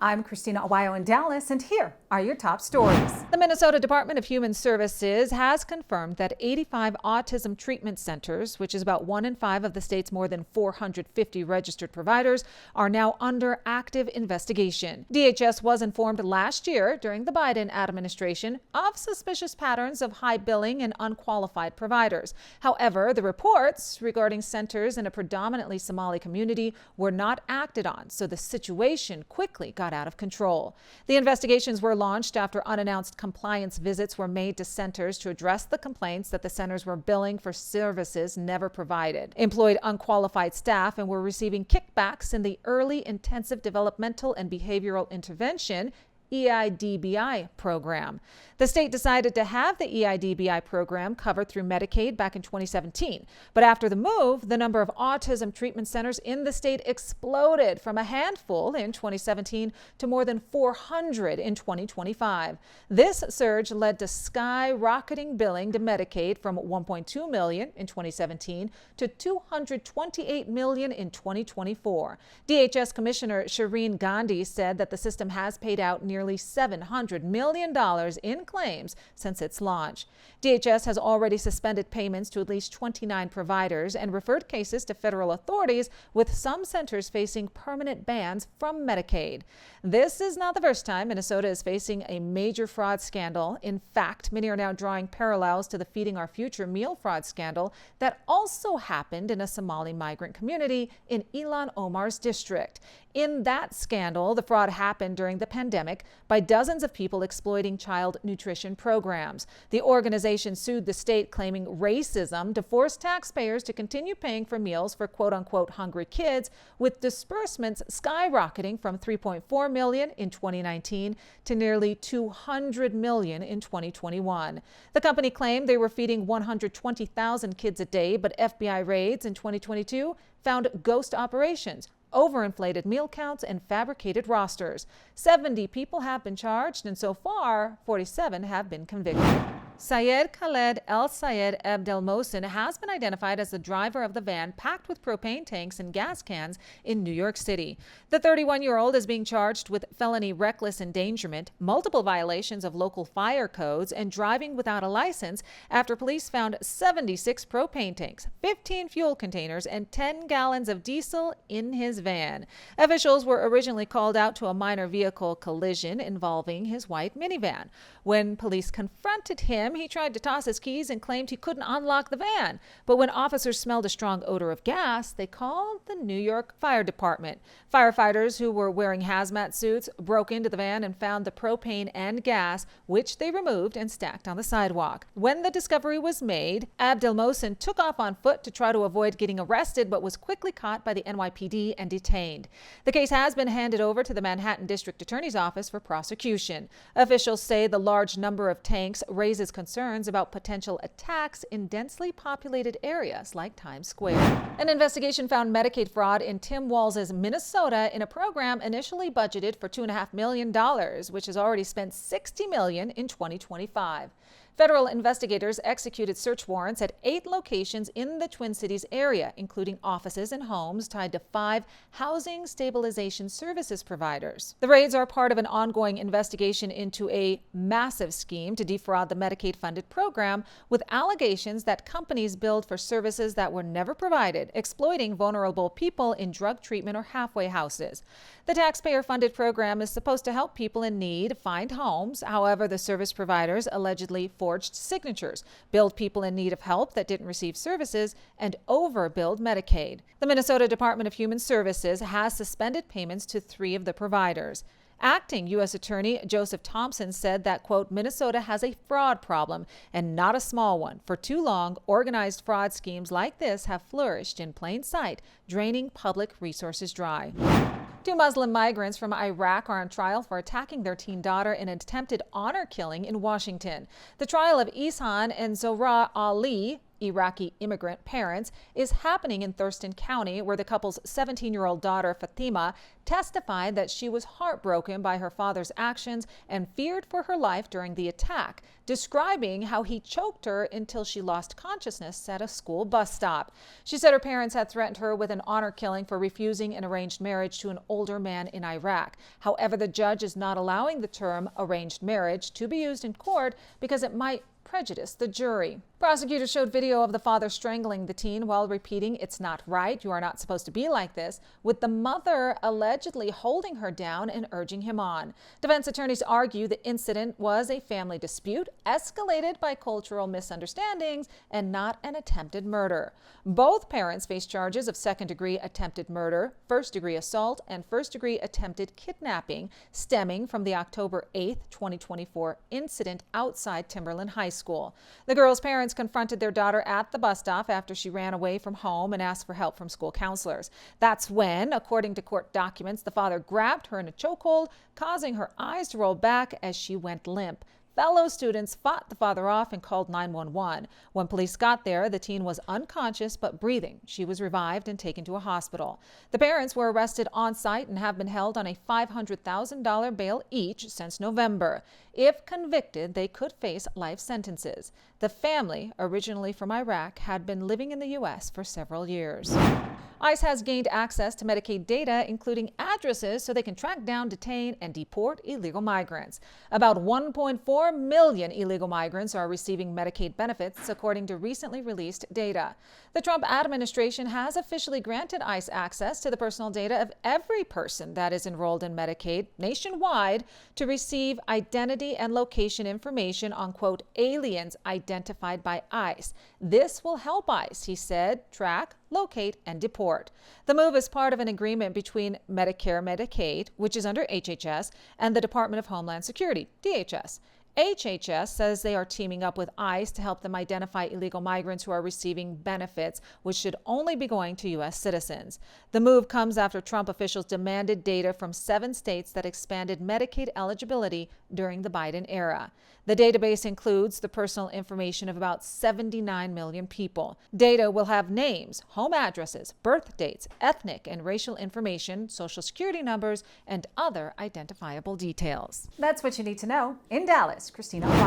I'm Christina Aguayo in Dallas, and here are your top stories. The Minnesota Department of Human Services has confirmed that 85 autism treatment centers, which is about 1 in 5 of the state's more than 450 registered providers, are now under active investigation. DHS was informed last year during the Biden administration of suspicious patterns of high billing and unqualified providers. However, the reports regarding centers in a predominantly Somali community were not acted on, so the situation quickly got out of control. The investigations were launched after unannounced compliance visits were made to centers to address the complaints that the centers were billing for services never provided, employed unqualified staff, and were receiving kickbacks in the Early Intensive Developmental and Behavioral Intervention EIDBI program. The state decided to have the EIDBI program covered through Medicaid back in 2017. But after the move, the number of autism treatment centers in the state exploded from a handful in 2017 to more than 400 in 2025. This surge led to skyrocketing billing to Medicaid from $1.2 million in 2017 to $228 million in 2024. DHS Commissioner Shireen Gandhi said that the system has paid out nearly $700 million in claims since its launch. DHS has already suspended payments to at least 29 providers and referred cases to federal authorities, with some centers facing permanent bans from Medicaid. This is not the first time Minnesota is facing a major fraud scandal. In fact, many are now drawing parallels to the Feeding Our Future meal fraud scandal that also happened in a Somali migrant community in Ilan Omar's district. In that scandal, the fraud happened during the pandemic by dozens of people exploiting child nutrition programs. The organization sued the state, claiming racism to force taxpayers to continue paying for meals for quote-unquote hungry kids, with disbursements skyrocketing from $3.4 million in 2019 to nearly $200 million in 2021. The company claimed they were feeding 120,000 kids a day, but FBI raids in 2022 found ghost operations, overinflated meal counts, and fabricated rosters. 70 people have been charged, and so far, 47 have been convicted. Syed Khaled El Sayed Abdel Mohsen has been identified as the driver of the van packed with propane tanks and gas cans in New York City. The 31-year-old is being charged with felony reckless endangerment, multiple violations of local fire codes, and driving without a license after police found 76 propane tanks, 15 fuel containers, and 10 gallons of diesel in his van. Officials were originally called out to a minor vehicle collision involving his white minivan. When police confronted him, he tried to toss his keys and claimed he couldn't unlock the van. But when officers smelled a strong odor of gas, they called the New York Fire Department. Firefighters who were wearing hazmat suits broke into the van and found the propane and gas, which they removed and stacked on the sidewalk. When the discovery was made, Abdel Mohsen took off on foot to try to avoid getting arrested, but was quickly caught by the NYPD and detained. The case has been handed over to the Manhattan District Attorney's Office for prosecution. Officials say the large number of tanks raises concerns about potential attacks in densely populated areas like Times Square. An investigation found Medicaid fraud in Tim Walz's Minnesota in a program initially budgeted for $2.5 million, which has already spent $60 million in 2025. Federal investigators executed search warrants at 8 locations in the Twin Cities area, including offices and homes tied to 5 housing stabilization services providers. The raids are part of an ongoing investigation into a massive scheme to defraud the Medicaid-funded program, with allegations that companies billed for services that were never provided, exploiting vulnerable people in drug treatment or halfway houses. The taxpayer-funded program is supposed to help people in need find homes. However, the service providers allegedly forged signatures, billed people in need of help that didn't receive services, and overbilled Medicaid. The Minnesota Department of Human Services has suspended payments to 3 of the providers. Acting U.S. Attorney Joseph Thompson said that, quote, Minnesota has a fraud problem and not a small one. For too long, organized fraud schemes like this have flourished in plain sight, draining public resources dry. 2 Muslim migrants from Iraq are on trial for attacking their teen daughter in an attempted honor killing in Washington. The trial of Ihsan and Zohra Ali Iraqi immigrant parents is happening in Thurston County, where the couple's 17-year-old daughter, Fatima, testified that she was heartbroken by her father's actions and feared for her life during the attack, describing how he choked her until she lost consciousness at a school bus stop. She said her parents had threatened her with an honor killing for refusing an arranged marriage to an older man in Iraq. However, the judge is not allowing the term arranged marriage to be used in court because it might prejudice the jury. Prosecutors showed video of the father strangling the teen while repeating, "It's not right, you are not supposed to be like this," with the mother allegedly holding her down and urging him on. Defense attorneys argue the incident was a family dispute escalated by cultural misunderstandings and not an attempted murder. Both parents face charges of second-degree attempted murder, first-degree assault, and first-degree attempted kidnapping stemming from the October 8, 2024 incident outside Timberland High School. The girl's parents confronted their daughter at the bus stop after she ran away from home and asked for help from school counselors. That's when, according to court documents, the father grabbed her in a chokehold, causing her eyes to roll back as she went limp. Fellow students fought the father off and called 911. When police got there, the teen was unconscious but breathing. She was revived and taken to a hospital. The parents were arrested on site and have been held on a $500,000 bail each since November. If convicted, they could face life sentences. The family, originally from Iraq, had been living in the U.S. for several years. ICE has gained access to Medicaid data, including addresses, so they can track down, detain, and deport illegal migrants. About 1.4 million illegal migrants are receiving Medicaid benefits, according to recently released data. The Trump administration has officially granted ICE access to the personal data of every person that is enrolled in Medicaid nationwide to receive identity and location information on, quote, aliens identified by ICE. This will help ICE, he said, track, locate, and deport. The move is part of an agreement between Medicare Medicaid, which is under HHS, and the Department of Homeland Security, DHS. HHS says they are teaming up with ICE to help them identify illegal migrants who are receiving benefits, which should only be going to U.S. citizens. The move comes after Trump officials demanded data from 7 states that expanded Medicaid eligibility during the Biden era. The database includes the personal information of about 79 million people. Data will have names, home addresses, birth dates, ethnic and racial information, social security numbers, and other identifiable details. That's what you need to know. In Dallas, Christina Aguayo.